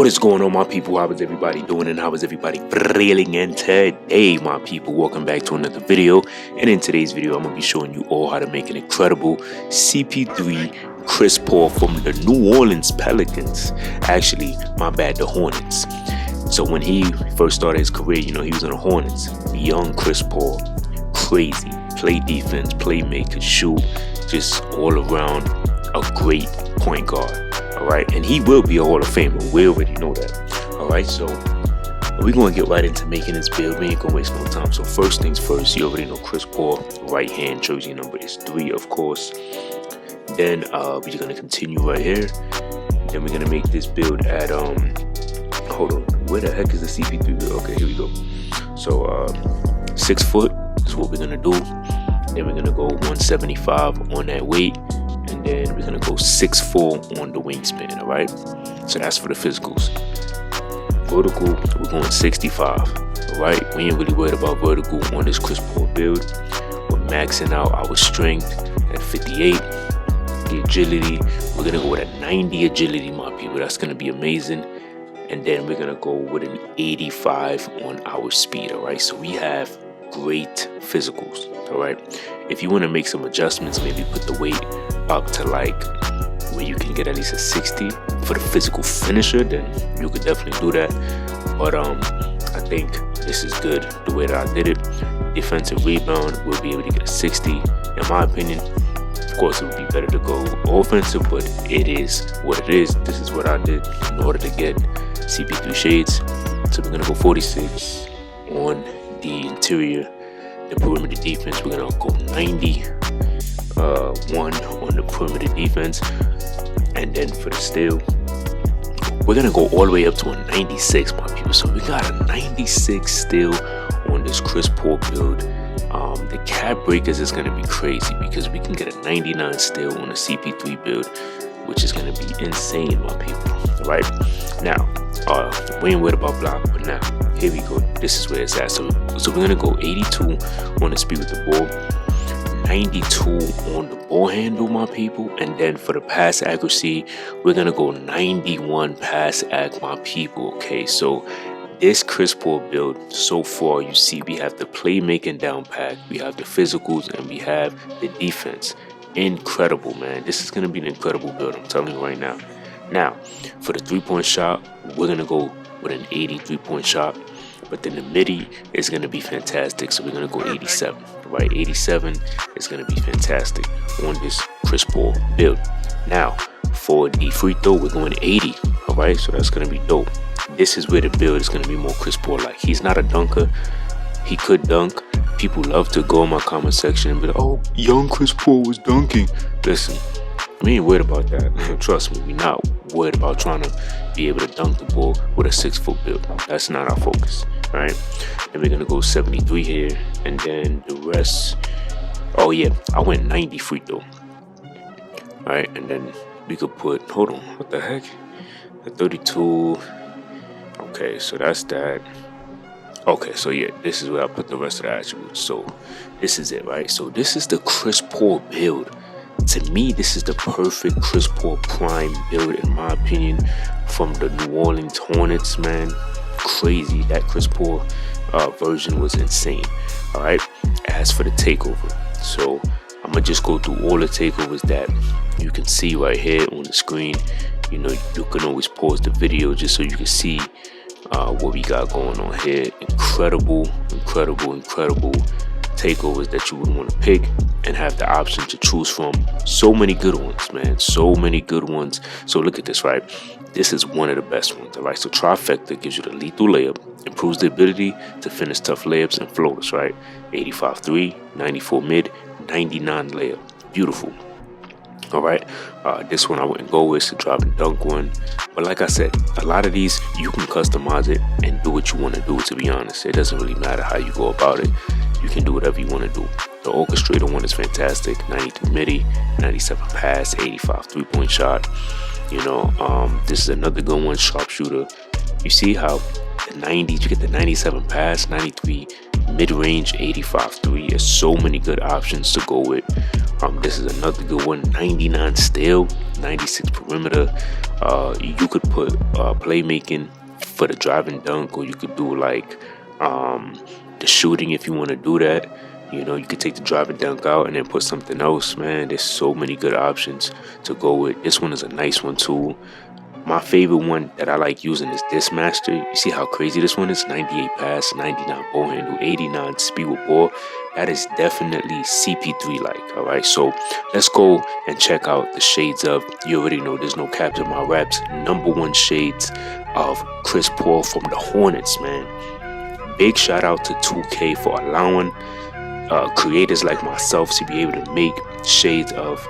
What is going on, my people? How is everybody doing, and how is everybody feeling? And today, my people, welcome back to another video. And in today's video, I'm going to be showing you all how to make an incredible CP3 Chris Paul from the New Orleans Pelicans. Actually, my bad, the Hornets. So when he first started his career, he was in the Hornets. Young Chris Paul, crazy, play defense, playmaker, shoot, just all around a great point guard. Alright, and he will be a Hall of Famer. We already know that. Alright, so we're going to get right into making this build. We ain't going to waste no time. So first things first, you already know Chris Paul, right hand jersey number is 3, of course. Then we're going to continue right here. Then we're going to make this build at, hold on, where the heck is the CP3? Okay, here we go. So 6 foot is what we're going to do. Then we're going to go 175 on that weight. And then we're going to go 6'4" on the wingspan, all right? So that's for the physicals. Vertical, we're going 65, all right? We ain't really worried about vertical on this Chris Paul build. We're maxing out our strength at 58. The agility, we're going to go with a 90 agility, my people. That's going to be amazing. And then we're going to go with an 85 on our speed, all right? So we have great physicals, all right? If you want to make some adjustments, maybe put the weight up to like where you can get at least a 60 for the physical finisher, then you could definitely do that. But I think this is good the way that I did it. Defensive rebound, we'll be able to get a 60. In my opinion, of course, it would be better to go offensive, but it is what it is. This is what I did in order to get CP3 shades. So we're gonna go 46 on the interior. The perimeter defense, we're gonna go 91 on the perimeter defense. And then for the steal, we're gonna go all the way up to a 96, my people. So we got a 96 steal on this Chris Paul build. The cap breakers is gonna be crazy because we can get a 99 steal on a CP3 build, which is gonna be insane, my people. Right now, we ain't worried about block, but now here we go. This is where it's at. So we're gonna go 82 on the speed with the ball, 92 on the ball handle, my people, and then for the pass accuracy, we're gonna go 91 pass ac, my people. Okay, so this Chris Paul build, so far, you see we have the playmaking down pat, we have the physicals, and we have the defense. Incredible, man. This is gonna be an incredible build, I'm telling you right now. Now, for the 3-point shot, we're going to go with an 80 3-point shot. But then the midi is going to be fantastic. So we're going to go 87, right? 87 is going to be fantastic on this Chris Paul build. Now, for the free throw, we're going 80, all right? So that's going to be dope. This is where the build is going to be more Chris Paul-like. He's not a dunker. He could dunk. People love to go in my comment section and be like, oh, young Chris Paul was dunking. Listen. We ain't worried about that. Trust me, we're not worried about trying to be able to dunk the ball with a 6-foot build. That's not our focus, right? Then we're gonna go 73 here, and then the rest. Oh yeah, I went 90 free throw. All right, and then we could put. Hold on, what the heck? The 32. Okay, so that's that. Okay, so yeah, this is where I put the rest of the attributes. So this is it, right? So this is the Chris Paul build. To me, this is the perfect Chris Paul prime build, in my opinion, from the New Orleans Hornets, man. Crazy. That Chris Paul version was insane. All right. As for the takeover, so I'm going to just go through all the takeovers that you can see right here on the screen. You can always pause the video just so you can see what we got going on here. Incredible takeovers that you would want to pick and have the option to choose from. So many good ones, man. So many good ones. So look at this, right? This is one of the best ones, all right? So trifecta gives you the lethal layup, improves the ability to finish tough layups and floaters, right? 85 3, 94 mid, 99 layup. Beautiful. All right, this one I wouldn't go with, the drop and dunk one. But like I said, a lot of these, you can customize it and do what you want to do, to be honest. It doesn't really matter how you go about it. You can do whatever you want to do. The orchestrator one is fantastic. 92 midi, 97 pass, 85 3-point shot. This is another good one, sharpshooter. You see how the 90s, you get the 97 pass, 93 mid-range, 85 3. There's so many good options to go with. This is another good one. 99 steal, 96 perimeter. You could put playmaking for the driving dunk, or you could do like the shooting if you want to do that. You know, you could take the driving dunk out and then put something else, man. There's so many good options to go with. This one is a nice one too. My favorite one that I like using is this master. You see how crazy this one is? 98 pass, 99 ball handle, 89 speed with ball. That is definitely CP3 like. All right, so let's go and check out the shades of, you already know there's no cap in my raps, #1 shades of Chris Paul from the Hornets, man. Big shout out to 2K for allowing creators like myself to be able to make shades of,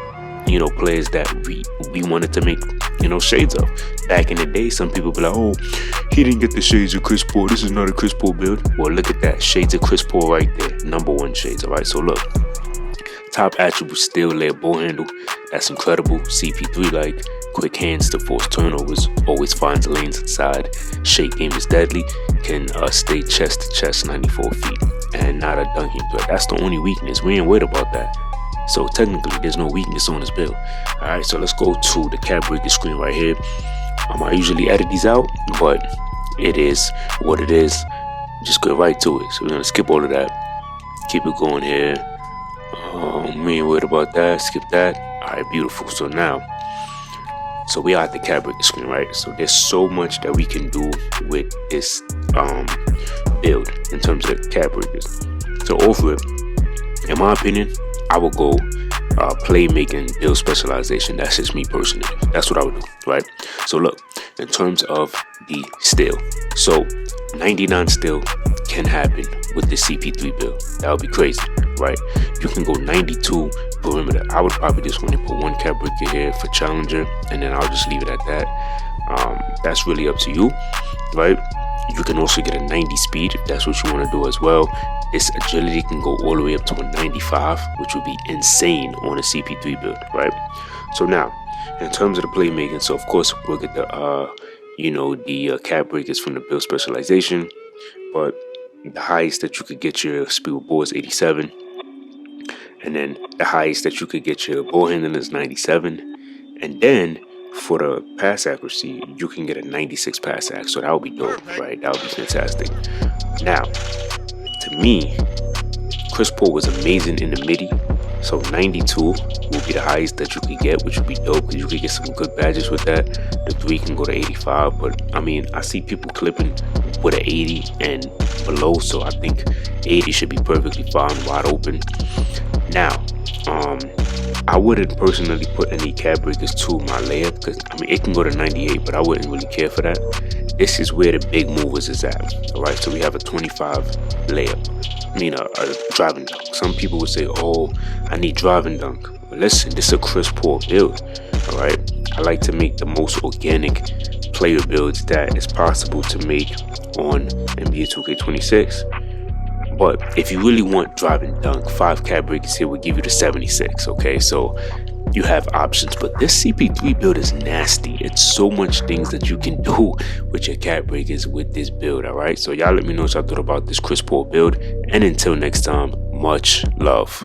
you know, players that we wanted to make, you know, shades of. Back in the day, some people be like, oh, he didn't get the shades of Chris Paul, this is not a Chris Paul build. Well, look at that, shades of Chris Paul right there, #1 shades. All right, so look, top attribute, still layer ball handle, that's incredible. CP3 like, quick hands to force turnovers, always finds lanes inside, shake game is deadly, can stay chest to chest 94 feet, and not a dunking threat. That's the only weakness. We ain't worried about that. So technically, there's no weakness on this build. All right, so let's go to the cap breaker screen right here. I usually edit these out, but it is what it is. Just go right to it. So we're gonna skip all of that. Keep it going here. We ain't worried about that. Skip that. All right, beautiful. So now, so we are at the cap breaker screen, right? So there's so much that we can do with this build in terms of the cap breakers. So over it, in my opinion, I would go playmaking build specialization. That's just me personally. That's what I would do, right? So look, in terms of the steal, so 99 steal can happen with the CP3 build. That would be crazy, right? You can go 92 perimeter. I would probably just want to put one cap breaker here for challenger, and then I'll just leave it at that. That's really up to you, right? You can also get a 90 speed if that's what you want to do as well. This agility can go all the way up to a 95, which would be insane on a CP3 build, right? So now, in terms of the playmaking, so of course we'll get the you know, the cap breakers from the build specialization, but the highest that you could get your speed with ball is 87, and then the highest that you could get your ball handling is 97, and then for the pass accuracy, you can get a 96 pass ac, so that would be dope, right? That would be fantastic. Now, to me, Chris Paul was amazing in the midi, so 92 will be the highest that you could get, which would be dope because you could get some good badges with that. The 3 can go to 85, but I mean, I see people clipping with an 80 and below, so I think 80 should be perfectly fine, wide open. Now, I wouldn't personally put any cap breakers to my layup because I mean it can go to 98, but I wouldn't really care for that. This is where the big movers is at. All right, so we have a 25 layup. I mean a driving dunk. Some people would say, "Oh, I need driving dunk." But listen, this is a Chris Paul build. All right, I like to make the most organic player builds that is possible to make on NBA 2K26. But if you really want driving dunk, 5 cap breakers here will give you the 76, okay? So you have options, but this CP3 build is nasty. It's so much things that you can do with your cap breakers with this build, all right? So y'all let me know what y'all thought about this Chris Paul build, and until next time, much love.